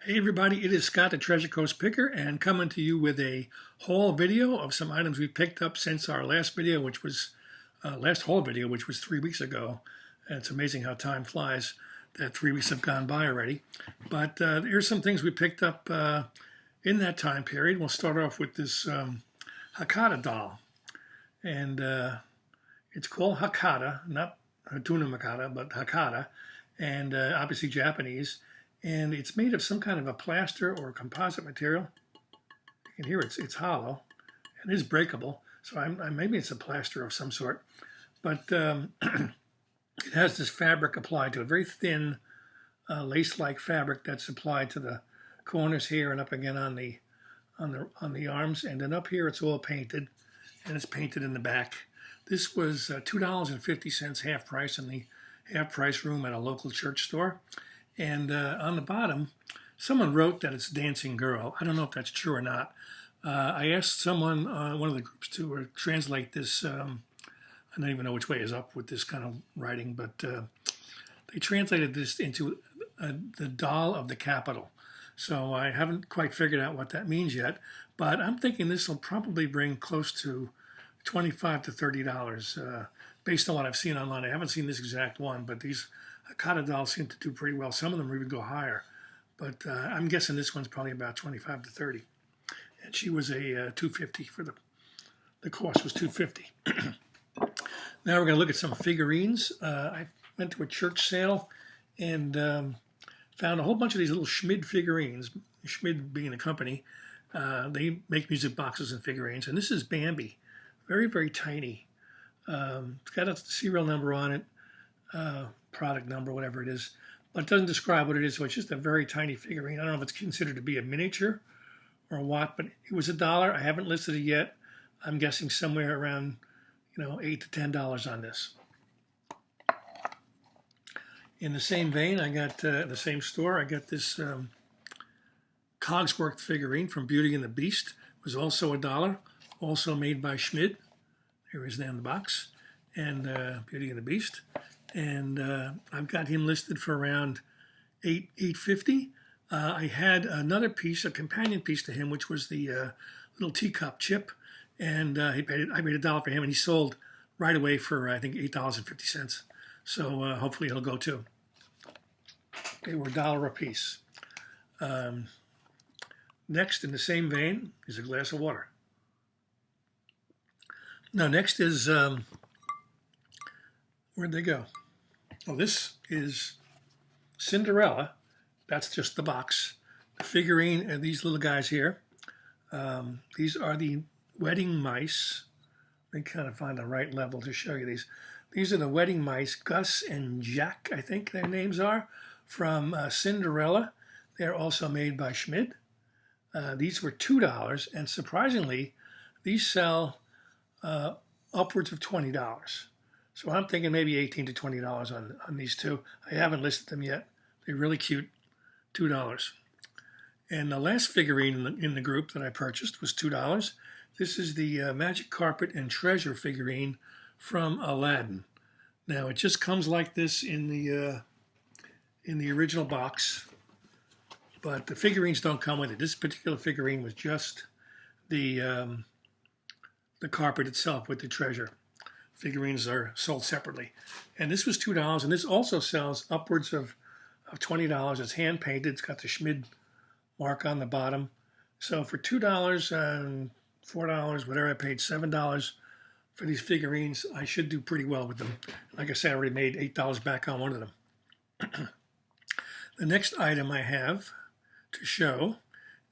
Hey everybody, it is Scott the Treasure Coast Picker and coming to you with a haul video of some items we picked up since our last video, which was last haul video, which was 3 weeks ago. And it's amazing how time flies that 3 weeks have gone by already. But here's some things we picked up in that time period. We'll start off with this Coda Doll. And it's called Hakata, not Hatuna Makata, but Hakata, and obviously Japanese. And it's made of some kind of a plaster or composite material. You can hear it's hollow and it is breakable. So maybe it's a plaster of some sort. But it has this fabric applied to it, very thin lace-like fabric that's applied to the corners here and up again on the arms. And then up here it's all painted, and it's painted in the back. This was $2.50 half price in the half price room at a local church store. And on the bottom, someone wrote that it's Dancing Girl. I don't know if that's true or not. I asked someone, one of the groups, to translate this. I don't even know which way is up with this kind of writing, but they translated this into the doll of the capital. So I haven't quite figured out what that means yet, but I'm thinking this will probably bring close to $25 to $30 based on what I've seen online. I haven't seen this exact one, but these Coda dolls seem to do pretty well. Some of them even go higher, but I'm guessing this one's probably about 25 to 30. And she was a $250 for the cost was $250. Now we're going to look at some figurines. I went to a church sale and found a whole bunch of these little Schmid figurines. Schmid being a company, they make music boxes and figurines. And this is Bambi, very, very tiny. It's got a serial number on it. Product number, whatever it is, but it doesn't describe what it is, so it's just a very tiny figurine. I don't know if it's considered to be a miniature or what, but it was $1. I haven't listed it yet. I'm guessing somewhere around, $8 to $10 on this. In the same vein, I got the same store. I got this Cogsworth figurine from Beauty and the Beast. It was also $1, also made by Schmid. Here is down the box, and Beauty and the Beast. And I've got him listed for around $8.50. I had another piece, a companion piece to him, which was the little teacup chip, and I paid $1 for him, and he sold right away for I think $8.50. So hopefully it'll go too. They were $1 a piece. Next, in the same vein, is a glass of water. Now next is where'd they go? Oh, this is Cinderella. That's just the box. The figurine and these little guys here. These are the wedding mice. Let me kind of find the right level to show you these. These are the wedding mice, Gus and Jack, I think their names are, from Cinderella. They're also made by Schmid. These were $2, and surprisingly, these sell upwards of $20. So I'm thinking maybe $18 to $20 on these two. I haven't listed them yet. They're really cute, $2. And the last figurine in the group that I purchased was $2. This is the Magic Carpet and Treasure figurine from Aladdin. Now it just comes like this in the original box, but the figurines don't come with it. This particular figurine was just the carpet itself with the treasure. Figurines are sold separately. And this was $2, and this also sells upwards of $20. It's hand painted. It's got the Schmid mark on the bottom. So for $2 and $4, whatever I paid, $7 for these figurines, I should do pretty well with them. Like I said, I already made $8 back on one of them. The next item I have to show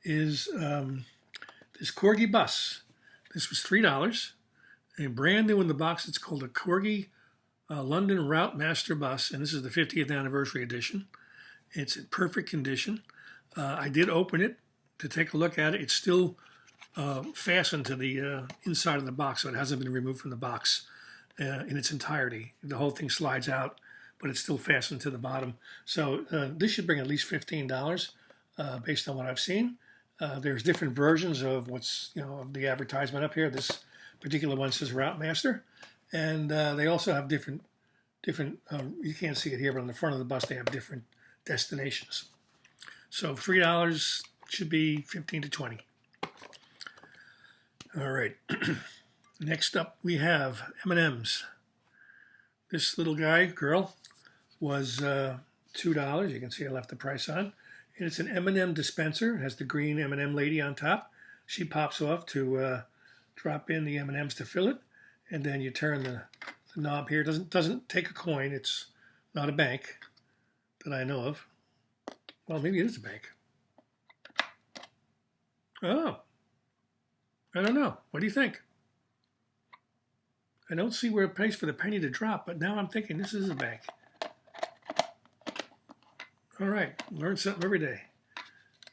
is this Corgi bus. This was $3. And brand new in the box, it's called a Corgi London Route Master Bus, and this is the 50th anniversary edition. It's in perfect condition. I did open it to take a look at it. It's still fastened to the inside of the box, so it hasn't been removed from the box in its entirety. The whole thing slides out, but it's still fastened to the bottom. So this should bring at least $15 based on what I've seen. There's different versions of what's, of the advertisement up here. This particular one says Route Master, and they also have different, you can't see it here, but on the front of the bus they have different destinations. So $3 should be 15 to 20. All right. Next up, we have M&Ms. This little girl, was $2. You can see I left the price on. And it's an M&M dispenser. It has the green M&M lady on top. She pops off to drop in the M&Ms to fill it. And then you turn the knob here. It doesn't take a coin. It's not a bank that I know of. Well, maybe it is a bank. Oh. I don't know. What do you think? I don't see where it pays for the penny to drop, but now I'm thinking this is a bank. All right, learn something every day.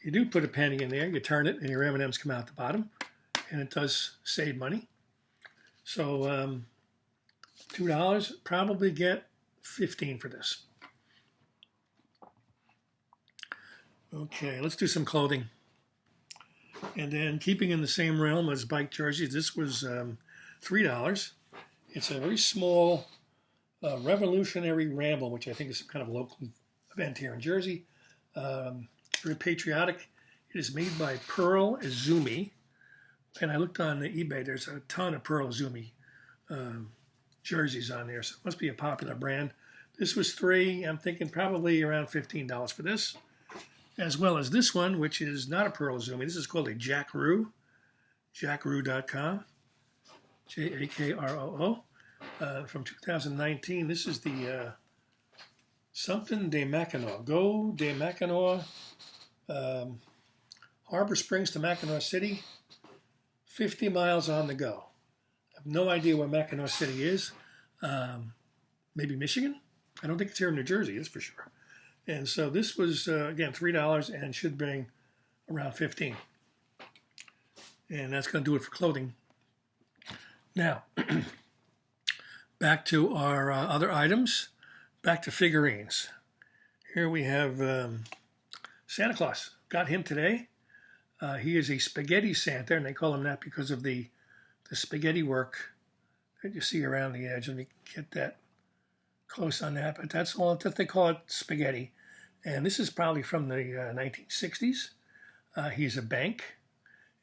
You do put a penny in there, you turn it, and your M&Ms come out the bottom, and it does save money. So $2, probably get 15 for this. Okay, let's do some clothing. And then keeping in the same realm as bike jerseys, this was $3. It's a very small revolutionary Ramble, which I think is some kind of local event here in Jersey. Very patriotic. It is made by Pearl Izumi. And I looked on eBay, there's a ton of Pearl Izumi jerseys on there, so it must be a popular brand. This was $3. I'm thinking probably around $15 for this. As well as this one, which is not a Pearl Izumi. This is called a Jackroom, jackroo.com, Jakroo, from 2019. This is the something de Mackinac, Go de Mackinac, Harbor Springs to Mackinac City, 50 miles on the go. I have no idea where Mackinac City is. Maybe Michigan? I don't think it's here in New Jersey, that's for sure. And so this was, again, $3 and should bring around 15. And that's going to do it for clothing. Now, back to our other items, back to figurines. Here we have Santa Claus. Got him today. He is a spaghetti Santa, and they call him that because of the spaghetti work that you see around the edge. Let me get that close on that, but that's all that they call it, spaghetti. And this is probably from the 1960s. He's a bank,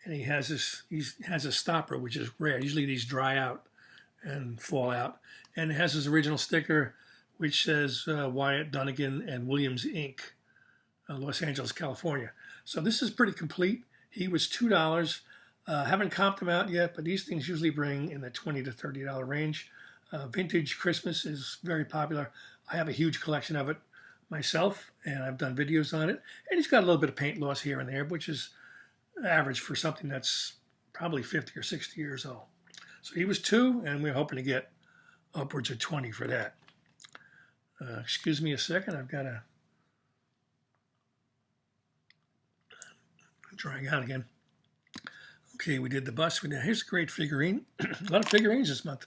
and he has a stopper, which is rare. Usually these dry out and fall out. And it has his original sticker, which says Wyatt Dunnigan and Williams Inc., Los Angeles, California. So this is pretty complete. He was $2. Haven't comped him out yet, but these things usually bring in the $20 to $30 range. Vintage Christmas is very popular. I have a huge collection of it myself, and I've done videos on it. And he's got a little bit of paint loss here and there, which is average for something that's probably 50 or 60 years old. So he was $2, and we're hoping to get upwards of 20 for that. Excuse me a second. I've got to drying out again. Okay, we did the bus. Here's a great figurine. A lot of figurines this month.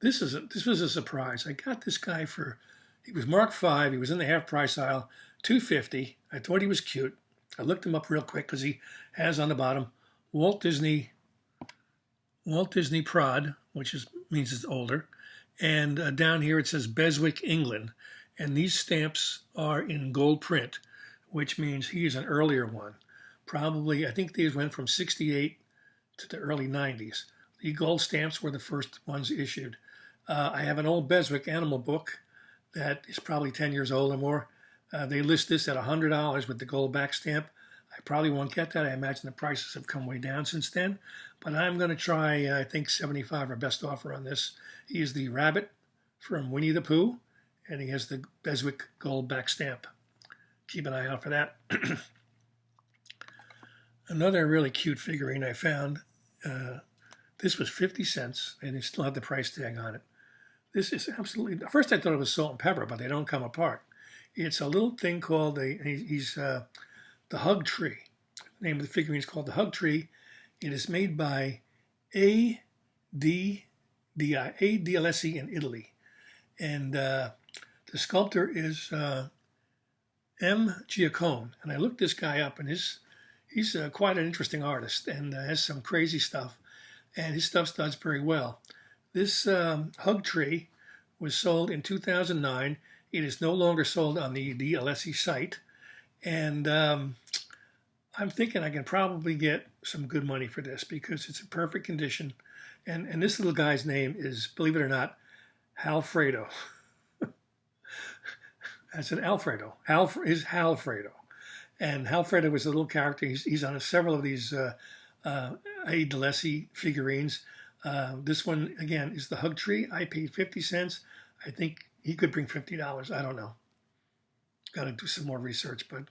This was a surprise. I got this guy for, he was Mark V. He was in the half price aisle, $2.50. I thought he was cute. I looked him up real quick because he has on the bottom Walt Disney Prod, which means it's older, and down here it says Beswick, England, and these stamps are in gold print, which means he is an earlier one. Probably, I think these went from 68 to the early 90s. The gold stamps were the first ones issued. I have an old Beswick animal book that is probably 10 years old or more. They list this at $100 with the gold back stamp. I probably won't get that. I imagine the prices have come way down since then. But I'm going to try, I think, $75, our best offer on this. He is the rabbit from Winnie the Pooh, and he has the Beswick gold back stamp. Keep an eye out for that. Another really cute figurine I found. This was 50 cents, and it still had the price tag on it. This is absolutely, at first I thought it was salt and pepper, but they don't come apart. It's a little thing called, the Hug Tree. The name of the figurine is called the Hug Tree. It is made by ADLSE in Italy. And the sculptor is M. Giacone. And I looked this guy up, and he's quite an interesting artist and has some crazy stuff. And his stuff does very well. This Hug Tree was sold in 2009. It is no longer sold on the DLSE site. And I'm thinking I can probably get some good money for this because it's in perfect condition. And this little guy's name is, believe it or not, Halfredo. That's an Alfredo. Hal is Halfredo. And Halfredo was a little character. He's on several of these DLSE figurines. This one, again, is the Hug Tree. I paid 50 cents. I think he could bring $50. I don't know. Got to do some more research, but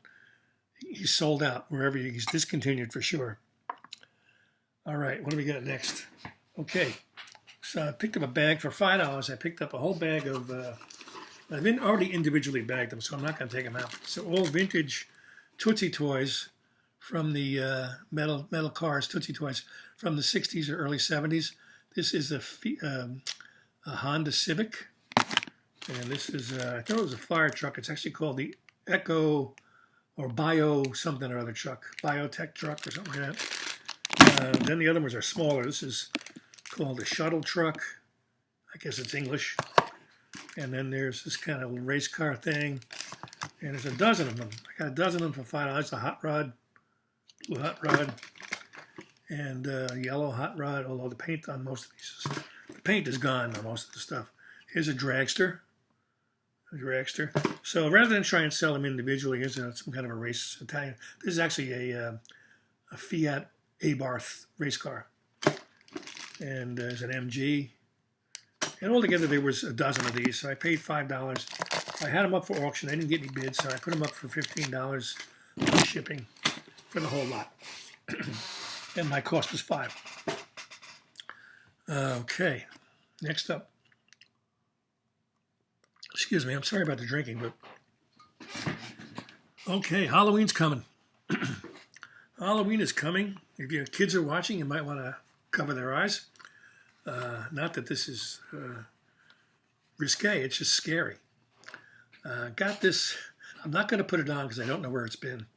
he's sold out wherever he's discontinued for sure. All right, what do we got next? Okay, so I picked up a bag for $5. I picked up a whole bag of, I've already individually bagged them, so I'm not going to take them out. So all vintage Tootsie Toys from the metal cars, Tootsie Toys from the 60s or early 70s. This is a Honda Civic, and this is, I thought it was a fire truck. It's actually called the Echo or Bio something or other truck, Biotech truck or something like that. Then the other ones are smaller. This is called a shuttle truck. I guess it's English. And then there's this kind of race car thing. And there's a dozen of them. I got a dozen of them for $5. A hot rod, blue hot rod, and yellow hot rod, although the paint on most of these, the paint is gone on most of the stuff. Here's a dragster. So rather than try and sell them individually, here's some kind of a race Italian. This is actually a Fiat Abarth race car. And there's an MG. And altogether there was a dozen of these, so I paid $5. I had them up for auction. I didn't get any bids, so I put them up for $15 plus shipping for the whole lot. And my cost was $5. Okay, next up. Excuse me, I'm sorry about the drinking, but okay, Halloween's coming. Halloween is coming. If your kids are watching, you might want to cover their eyes. Not that this is risque, it's just scary. Got this, I'm not going to put it on because I don't know where it's been,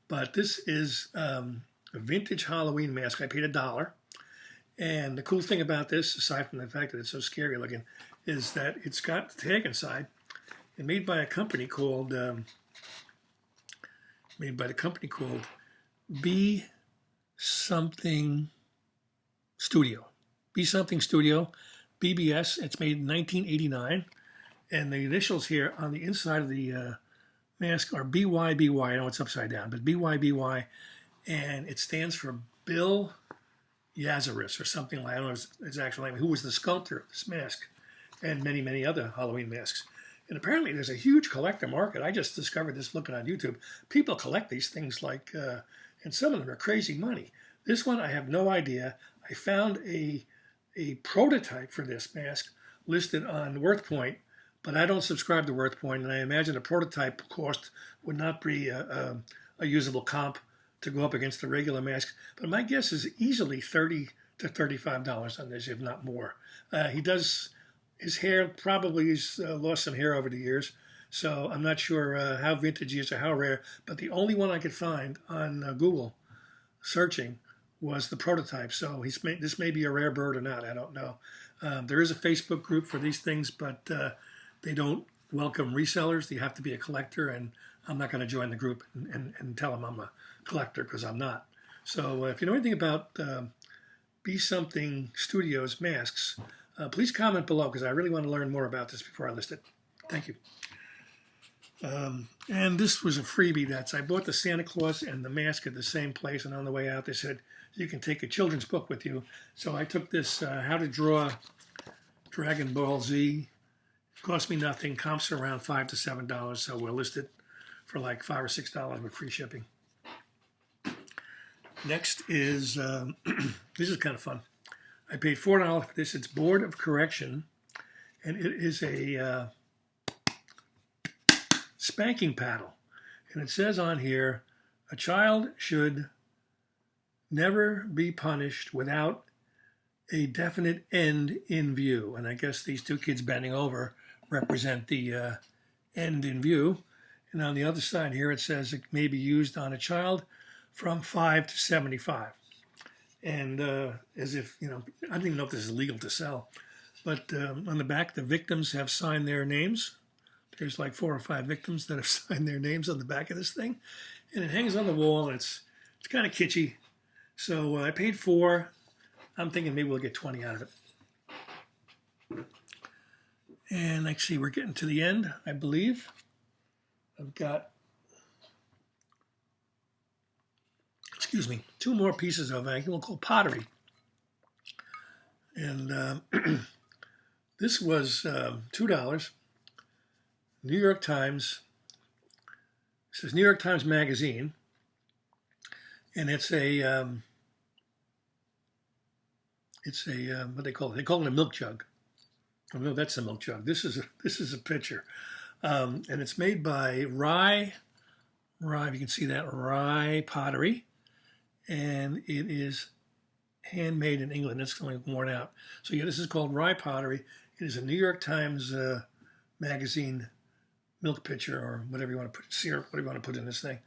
but this is a vintage Halloween mask. I paid $1. And the cool thing about this, aside from the fact that it's so scary looking, is that it's got the tag inside and made by a company called Be Something Studio. Be Something Studio, BBS. It's made in 1989. And the initials here on the inside of the mask are BYBY. I know it's upside down, but BYBY. And it stands for Bill Yazaris or something like, I don't know his actual name, who was the sculptor of this mask and many, many other Halloween masks. And apparently there's a huge collector market. I just discovered this looking on YouTube. People collect these things like, and some of them are crazy money. This one, I have no idea. I found a prototype for this mask listed on WorthPoint, but I don't subscribe to WorthPoint, and I imagine a prototype cost would not be a usable comp to go up against the regular mask. But my guess is easily $30 to $35 on this, if not more. His hair probably has lost some hair over the years, so I'm not sure how vintage he is or how rare, but the only one I could find on Google searching was the prototype. So this may be a rare bird or not, I don't know. There is a Facebook group for these things, but they don't welcome resellers. You have to be a collector, and I'm not going to join the group and tell them I'm a collector because I'm not. So if you know anything about Be Something Studios masks, please comment below because I really want to learn more about this before I list it. Thank you. And this was a freebie. I bought the Santa Claus and the mask at the same place, and on the way out they said you can take a children's book with you. So I took this How to Draw Dragon Ball Z. It cost me nothing. Comps are around $5 to $7, so we'll list it for like $5 or $6 with free shipping. Next is, this is kind of fun. I paid $4 for this. It's Board of Correction, and it is a spanking paddle. And it says on here, a child should never be punished without a definite end in view. And I guess these two kids bending over represent the end in view. And on the other side here, it says it may be used on a child from 5 to 75. And as if, I don't even know if this is legal to sell, but on the back, the victims have signed their names, There's like 4 or 5 victims that have signed their names on the back of this thing. And it hangs on the wall, and it's kind of kitschy. So I paid 4. I'm thinking maybe we'll get 20 out of it. And let's see, we're getting to the end, I believe. I've got, excuse me, 2 more pieces of we'll call pottery. And this was $2. New York Times. It says New York Times Magazine, and it's a what they call it? They call it a milk jug. Oh no, that's a milk jug. This is a pitcher, and it's made by Rye. You can see that, Rye Pottery, and it is handmade in England. It's only worn out. So yeah, this is called Rye Pottery. It is a New York Times Magazine milk pitcher, or whatever you want to put, syrup, whatever you want to put in this thing.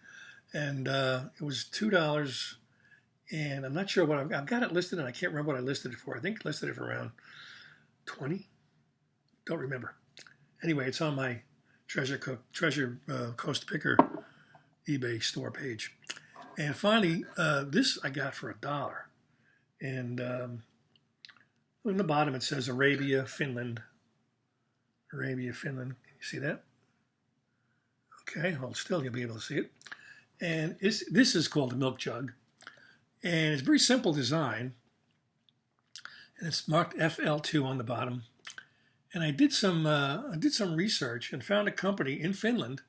And it was $2. And I'm not sure what I've got it listed, and I can't remember what I listed it for. I think I listed it for around 20. Don't remember. Anyway, it's on my Treasure Coast Picker eBay store page. And finally, this I got for $1. And on the bottom it says Arabia, Finland. Arabia, Finland. Can you see that? Okay, hold still, you'll be able to see it. And this is called a milk jug. And it's a very simple design. And it's marked FL2 on the bottom. And I did some research and found a company in Finland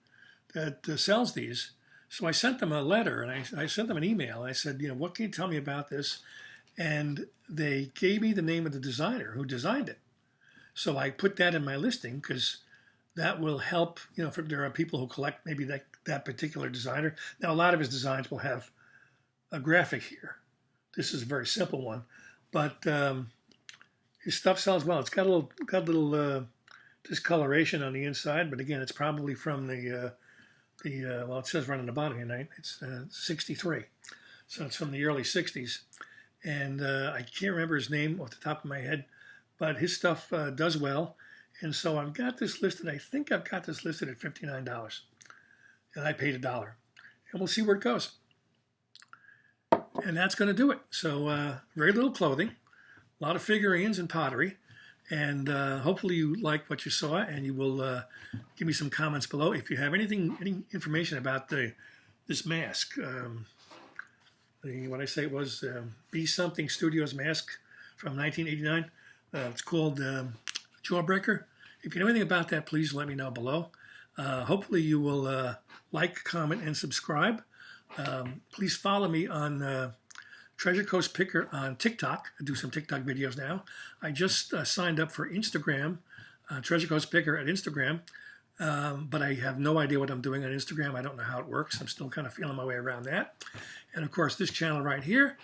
that sells these. So I sent them a letter, and I sent them an email. I said, what can you tell me about this? And they gave me the name of the designer who designed it. So I put that in my listing because that will help, if there are people who collect maybe that particular designer. Now, a lot of his designs will have a graphic here. This is a very simple one, but his stuff sells well. It's got a little discoloration on the inside, but again, it's probably from well, it says right on the bottom here, it's 63. So it's from the early 60s. And I can't remember his name off the top of my head, but his stuff does well. And so I've got this listed, I think I've got this listed at $59. And I paid $1. And we'll see where it goes. And that's going to do it. So very little clothing, a lot of figurines and pottery. And hopefully you like what you saw, and you will give me some comments below. If you have any information about this mask, what I say it was Be Something Studios mask from 1989. It's called Jawbreaker. If you know anything about that, please let me know below. Hopefully you will like, comment, and subscribe. Please follow me on Treasure Coast Picker on TikTok. I do some TikTok videos now. I just signed up for Instagram, Treasure Coast Picker at Instagram, but I have no idea what I'm doing on Instagram. I don't know how it works. I'm still kind of feeling my way around that. And of course, this channel right here,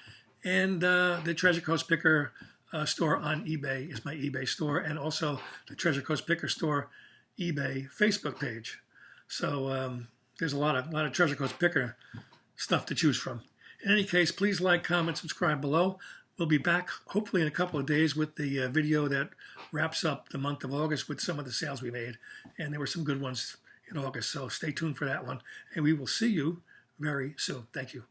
and the Treasure Coast Picker store on eBay is my eBay store, and also the Treasure Coast Picker store eBay Facebook page. So there's a lot of Treasure Coast Picker stuff to choose from. In any case, please like, comment, subscribe below. We'll be back hopefully in a couple of days with the video that wraps up the month of August with some of the sales we made. And there were some good ones in August, so stay tuned for that one. And we will see you very soon. Thank you.